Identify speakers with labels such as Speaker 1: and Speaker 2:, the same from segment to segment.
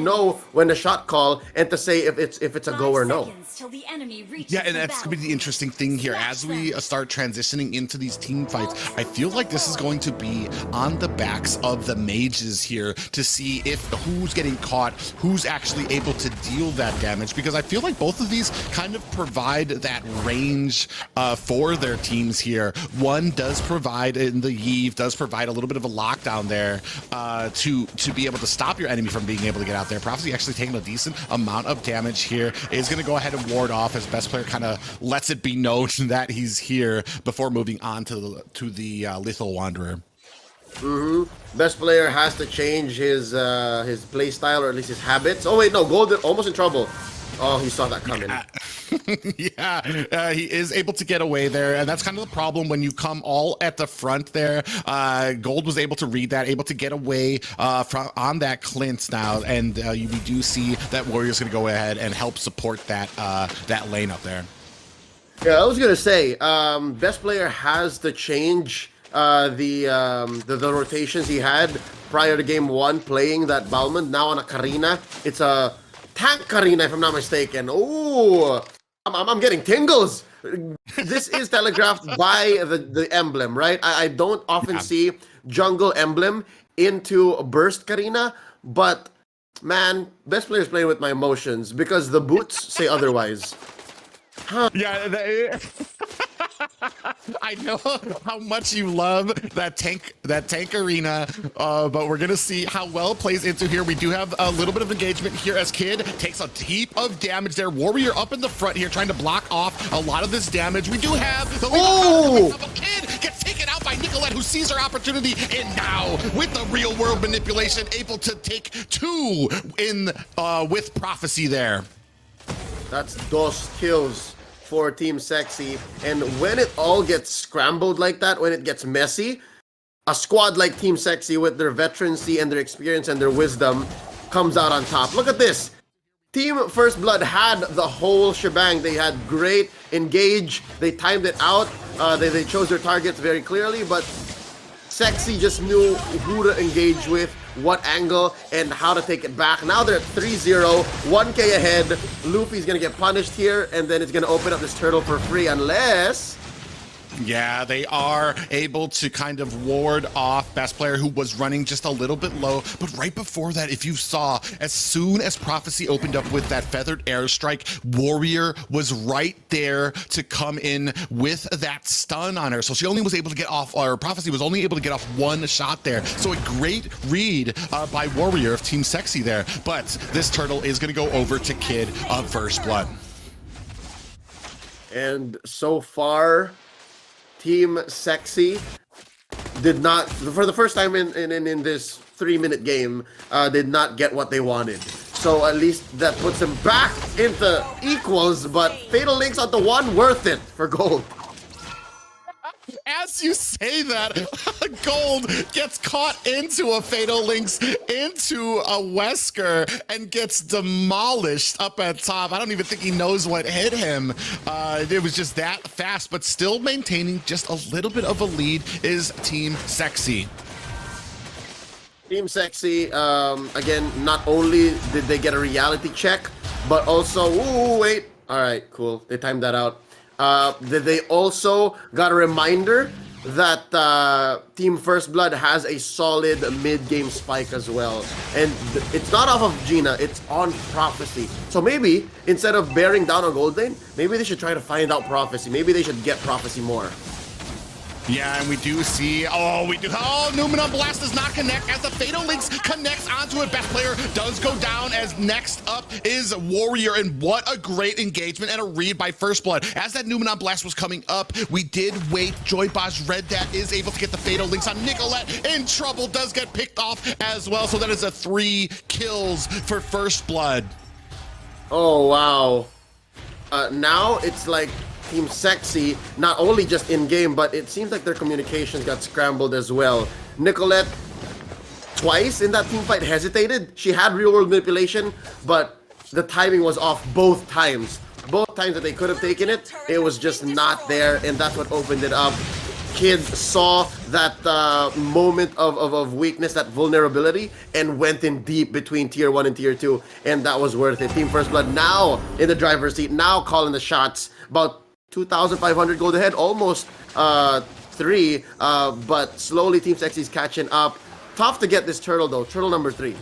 Speaker 1: know when the shot call and to say if it's a go or no.
Speaker 2: Yeah, and that's going to be the interesting thing here. As we start transitioning into these team fights, I feel like this is going to be on the backs of the mages here to see if who's getting caught, who's actually able to deal that damage, because I feel like both of these kind of provide that range for their teams here. One does provide, in the Yve, does provide a little bit of a lockdown there to be able to stop your enemy from being able to get out there. Prophecy actually taking a decent amount of damage here, is going to go ahead and ward off as best player kind of lets it be known that he's here before moving on to the Lethal Wanderer.
Speaker 1: Best player has to change his play style, or at least his habits. Oh wait, no, Golden almost in trouble. Oh, he saw that coming.
Speaker 2: Yeah, he is able to get away there, and that's kind of the problem when you come all at the front there. Gold was able to read that, able to get away on that Clint now, and we do see that Warrior's going to go ahead and help support that lane up there.
Speaker 1: Yeah, I was gonna say, best player has to change the rotations he had prior to game 1 playing that Balmond. Now on a Karina, it's a tank Karina if I'm not mistaken. Oh, I'm getting tingles. This is telegraphed by the emblem, right? I don't often see jungle emblem into burst Karina, but man, best player's playing with my emotions because the boots say otherwise.
Speaker 2: Yeah, I know how much you love that tank arena, but we're gonna see how well it plays into here. We do have a little bit of engagement here as Kid takes a heap of damage there. Warrior up in the front here trying to block off a lot of this damage. We do have the Kid gets taken out by Nicolette, who sees her opportunity, and now with the real world manipulation able to take 2 in with Prophecy there.
Speaker 1: That's dos kills for Team Sexi. And when it all gets scrambled like that, when it gets messy, a squad like Team Sexi with their veterancy and their experience and their wisdom comes out on top. Look at this. Team First Blood had the whole shebang. They had great engage. They timed it out. They chose their targets very clearly, but Sexi just knew who to engage with, what angle, and how to take it back. Now they're at 3-0, 1k ahead. Luffy's gonna get punished here, and then it's gonna open up this turtle for free unless...
Speaker 2: Yeah, they are able to kind of ward off best player, who was running just a little bit low. But right before that, if you saw, as soon as Prophecy opened up with that feathered airstrike, Warrior was right there to come in with that stun on her. So she only was able to get off, or Prophecy was only able to get off 1 shot there. So a great read by Warrior of Team Sexi there. But this turtle is going to go over to Kid of First Blood.
Speaker 1: And so far, Team Sexi did not, for the first time in this 3-minute game, did not get what they wanted. So at least that puts them back into equals, but Fatal Links onto 1, worth it for Gold.
Speaker 2: As you say that, Gold gets caught into a Fatal Links, into a Wesker, and gets demolished up at top. I don't even think he knows what hit him. It was just that fast, but still maintaining just a little bit of a lead is Team Sexi.
Speaker 1: Team Sexi, again, not only did they get a reality check, but also, ooh, wait. All right, cool. They timed that out. They also got a reminder that Team First Blood has a solid mid-game spike as well. And it's not off of Gina, it's on Prophecy. So maybe, instead of bearing down on Gold Lane, maybe they should try to find out Prophecy. Maybe they should get Prophecy more.
Speaker 2: Yeah, and we do see, Numenor Blast does not connect as the Fatal Links connects onto it. Best player does go down as next up is Warrior, and what a great engagement and a read by First Blood. As that Numenor Blast was coming up, we did wait. Joy Boss read that, is able to get the Fatal Links on Nicolette. In trouble, does get picked off as well, so that is a 3 kills for First Blood.
Speaker 1: Oh, wow. Now it's like Team Sexi, not only just in-game, but it seems like their communications got scrambled as well. Nicolette, twice in that team fight, hesitated. She had real-world manipulation, but the timing was off both times. Both times that they could have taken it, it was just not there, and that's what opened it up. Kid saw that moment of weakness, that vulnerability, and went in deep between Tier 1 and Tier 2, and that was worth it. Team First Blood now in the driver's seat, now calling the shots. About 2,500 gold ahead, almost 3, but slowly Team Sexi's catching up. Tough to get this turtle though, turtle number 3.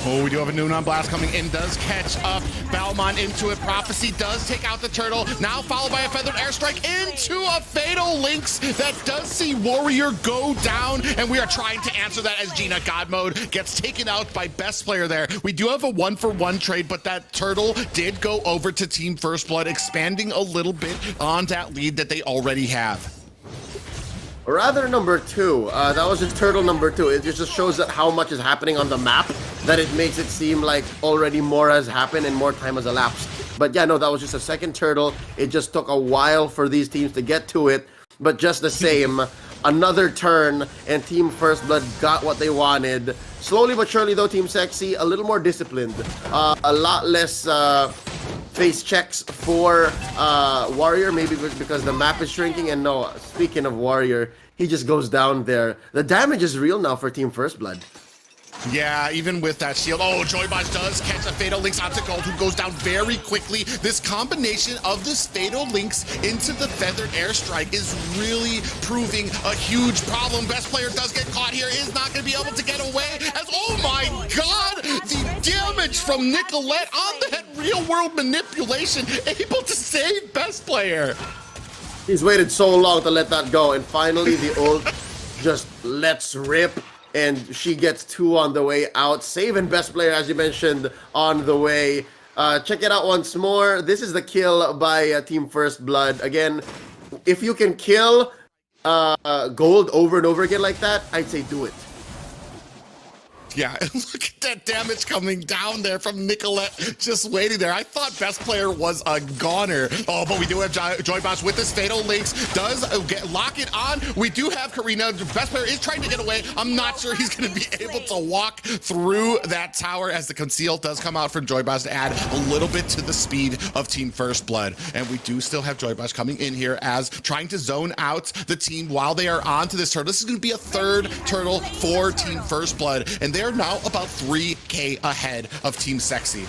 Speaker 2: Oh, we do have a Noon on Blast coming in, does catch up. Balmon into it. Prophecy does take out the turtle. Now followed by a feathered airstrike into a fatal Lynx that does see Warrior go down. And we are trying to answer that as Gina God Mode gets taken out by best player there. We do have a 1-for-1 trade, but that turtle did go over to Team First Blood, expanding a little bit on that lead that they already have.
Speaker 1: Or rather number 2, that was just turtle number 2. It just shows that how much is happening on the map, that it makes it seem like already more has happened and more time has elapsed. But yeah, no, that was just a second turtle. It just took a while for these teams to get to it, but just the same, another turn and Team First Blood got what they wanted. Slowly but surely though, Team Sexy a little more disciplined, a lot less face checks for Warrior, maybe because the map is shrinking. And no, speaking of Warrior, he just goes down there. The damage is real now for Team First Blood.
Speaker 2: Yeah, even with that shield. Oh, Joybaj does catch a Fatal Lynx onto Gold, who goes down very quickly. This combination of this Fatal Lynx into the Feathered Airstrike is really proving a huge problem. Best player does get caught here, is not going to be able to get away. As, oh my god, the damage from Nicolette on that real-world manipulation, able to save best player.
Speaker 1: He's waited so long to let that go, and finally the ult just lets rip. And she gets 2 on the way out, saving best player, as you mentioned, on the way. Check it out once more. This is the kill by Team First Blood. Again, if you can kill gold over and over again like that, I'd say do it.
Speaker 2: Yeah, look at that damage coming down there from Nicolette, just waiting there. I thought best player was a goner. Oh, but we do have Joybaj with this Fatal Lynx. Does lock it on. We do have Karina. The best player is trying to get away. I'm not sure he's going to be able to walk through that tower as the conceal does come out from Joybaj to add a little bit to the speed of Team First Blood. And we do still have Joybaj coming in here as trying to zone out the team while they are onto this turtle. This is going to be a 3rd turtle for Team First Blood. And they're now about 3K ahead of Team Sexy.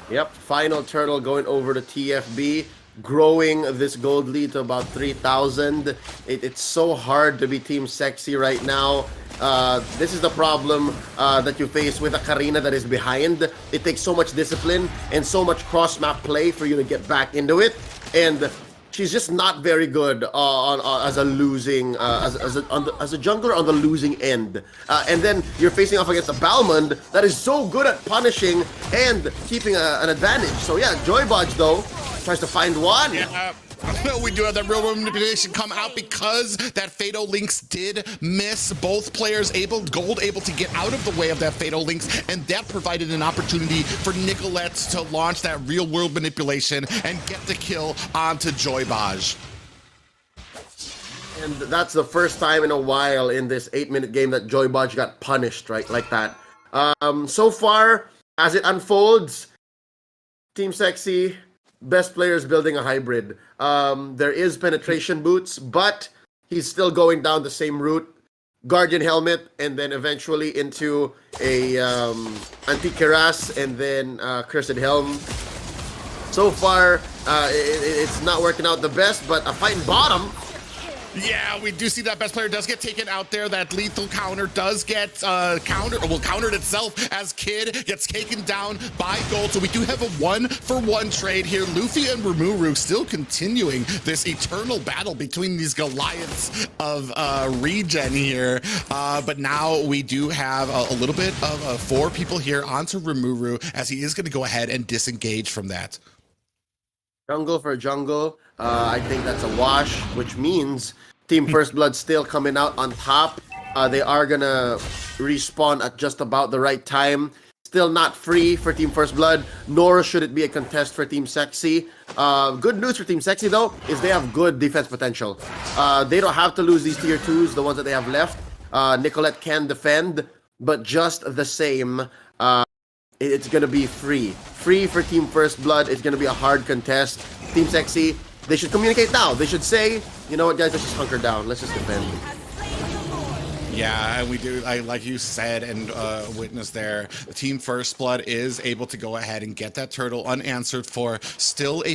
Speaker 1: Yep, final turtle going over to TFB, growing this gold lead to about 3,000. It's so hard to be Team Sexy right now. This is the problem that you face with a Karina that is behind. It takes so much discipline and so much cross-map play for you to get back into it. And she's just not very good as a losing as a jungler on the losing end, and then you're facing off against a Balmond that is so good at punishing and keeping an advantage. So yeah, Joybaj though tries to find one.
Speaker 2: Yeah. We do have that real world manipulation come out because that Fatal Lynx did miss. Both players Gold able to get out of the way of that Fatal Lynx, and that provided an opportunity for Nicolette to launch that real world manipulation and get the kill onto Joybaj.
Speaker 1: And that's the first time in a while in this 8-minute game that Joybaj got punished, right, like that. So far, as it unfolds, Team Sexy, best players building a hybrid. There is penetration boots, but he's still going down the same route. Guardian helmet, and then eventually into a antique cuirass, and then cursed helm. So far, it's not working out the best, but a fighting bottom.
Speaker 2: Yeah, we do see that best player does get taken out there. That lethal counter does get countered itself as Kid gets taken down by Gold. So we do have a 1-for-1 trade here. Luffy and Rimuru still continuing this eternal battle between these Goliaths of regen here. But now we do have a little bit of 4 people here onto Rimuru as he is going to go ahead and disengage from that.
Speaker 1: Jungle for jungle. I think that's a wash, which means Team First Blood still coming out on top. They are gonna respawn at just about the right time. Still not free for Team First Blood, nor should it be a contest for Team Sexy. Good news for Team Sexy, though, is they have good defense potential. They don't have to lose these tier 2s, the ones that they have left. Nicolette can defend, but just the same, it's gonna be free. Free for Team First Blood. It's gonna be a hard contest. Team Sexy They should communicate now. They should say, you know what, guys, let's just hunker down. Let's just defend.
Speaker 2: Yeah, and we do, like you said and witnessed there, the Team First Blood is able to go ahead and get that turtle unanswered for still about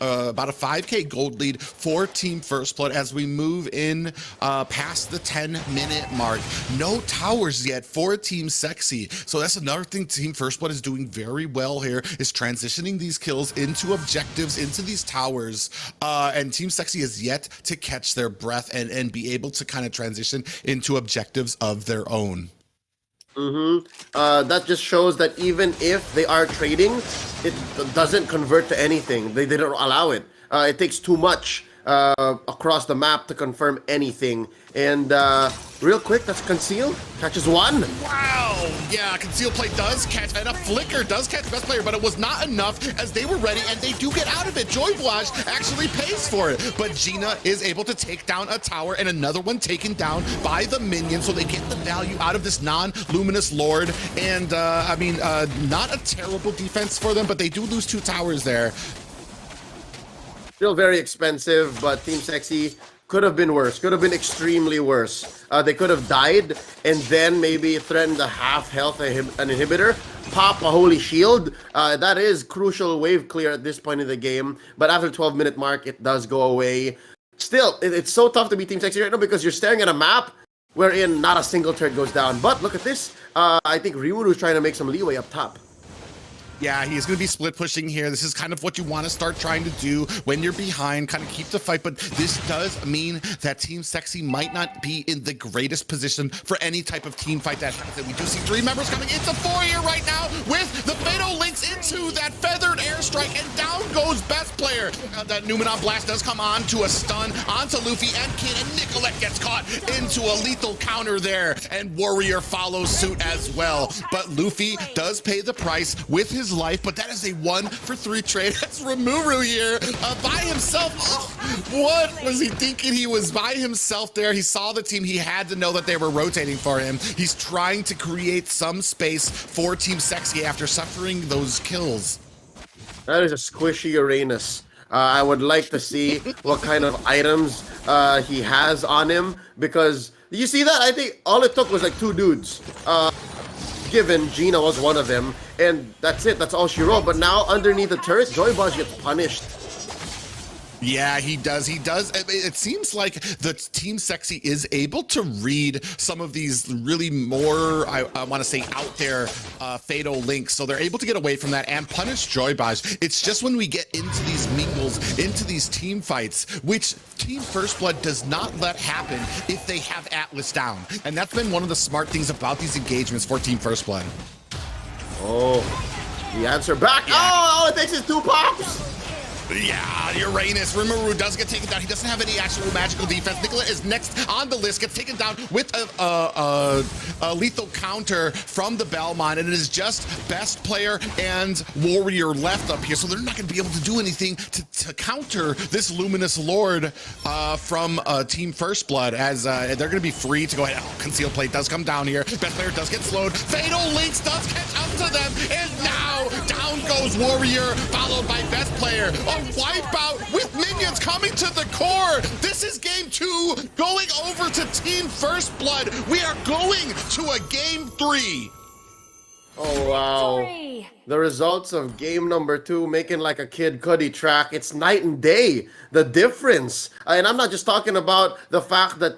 Speaker 2: a 5K gold lead for Team First Blood as we move in past the 10-minute mark. No towers yet for Team Sexy. So that's another thing Team First Blood is doing very well here, is transitioning these kills into objectives, into these towers. And Team Sexy is yet to catch their breath and be able to kind of transition into objectives of their own.
Speaker 1: That just shows that even if they are trading, it doesn't convert to anything. They don't allow it. It takes too much across the map to confirm anything. And real quick, that's Conceal. Catches one.
Speaker 2: Wow! Yeah, Conceal Play does catch, and a Flicker does catch Best Player, but it was not enough as they were ready, and they do get out of it. Joy Blage actually pays for it, but Gina is able to take down a tower and another one taken down by the minion, so they get the value out of this non-luminous Lord. And, I mean, not a terrible defense for them, but they do lose 2 towers there.
Speaker 1: Still very expensive, but Team Sexy could have been worse. Could have been extremely worse. They could have died and then maybe threatened a half health an inhibitor, pop a holy shield. That is crucial wave clear at this point in the game. But after 12-minute mark, it does go away. Still, it's so tough to be Team Sexy right now because you're staring at a map wherein not a single turret goes down. But look at this. I think Ryuru is trying to make some leeway up top.
Speaker 2: Yeah, he's going to be split pushing here. This is kind of what you want to start trying to do when you're behind, kind of keep the fight. But this does mean that Team Sexy might not be in the greatest position for any type of team fight that happens. We do see 3 members coming into 4 here right now with the Fatal Links into that feathered airstrike, and down goes Best Player. That Numenon Blast does come on to a stun onto Luffy and Kid, and Nicolette gets caught into a lethal counter there, and Warrior follows suit as well. But Luffy does pay the price with his life, but that is a 1-for-3 trade. That's Rimuru here by himself. Oh, what was he thinking? He was by himself there. He saw the team. He had to know that they were rotating for him. He's trying to create some space for Team Sexy after suffering those kills.
Speaker 1: That is a squishy Uranus. I would like to see what kind of items he has on him, because you see that? I think all it took was like 2 dudes. Given Gina was one of them, and that's it. That's all she wrote. But now underneath the turret, Joy Blage gets punished.
Speaker 2: Yeah, he does. He does. It seems like the Team Sexy is able to read some of these really more, I want to say, out there fatal links. So they're able to get away from that and punish Joy Blage. It's just when we get into these mingles, into these team fights, which Team First Blood does not let happen if they have Atlas down. And that's been one of the smart things about these engagements for Team First Blood.
Speaker 1: Oh, the answer back. Yeah. Oh, all it takes is 2 pops.
Speaker 2: Yeah, Uranus. Rimuru does get taken down. He doesn't have any actual magical defense. Nicolette is next on the list, gets taken down with a lethal counter from the Belmont, and it is just Best Player and Warrior left up here, so they're not going to be able to do anything to counter this Luminous Lord from Team First Blood, as they're going to be free to go ahead. Oh, Conceal Plate does come down here. Best Player does get slowed. Fatal Links does catch up to them, and now down goes Warrior, followed by Best Player. A wipeout with minions coming to the core. This is game 2 going over to Team First Blood. We are going to a game 3.
Speaker 1: Oh, wow. The results of game number 2 making like a Kid Cudi track. It's night and day, the difference. And I'm not just talking about the fact that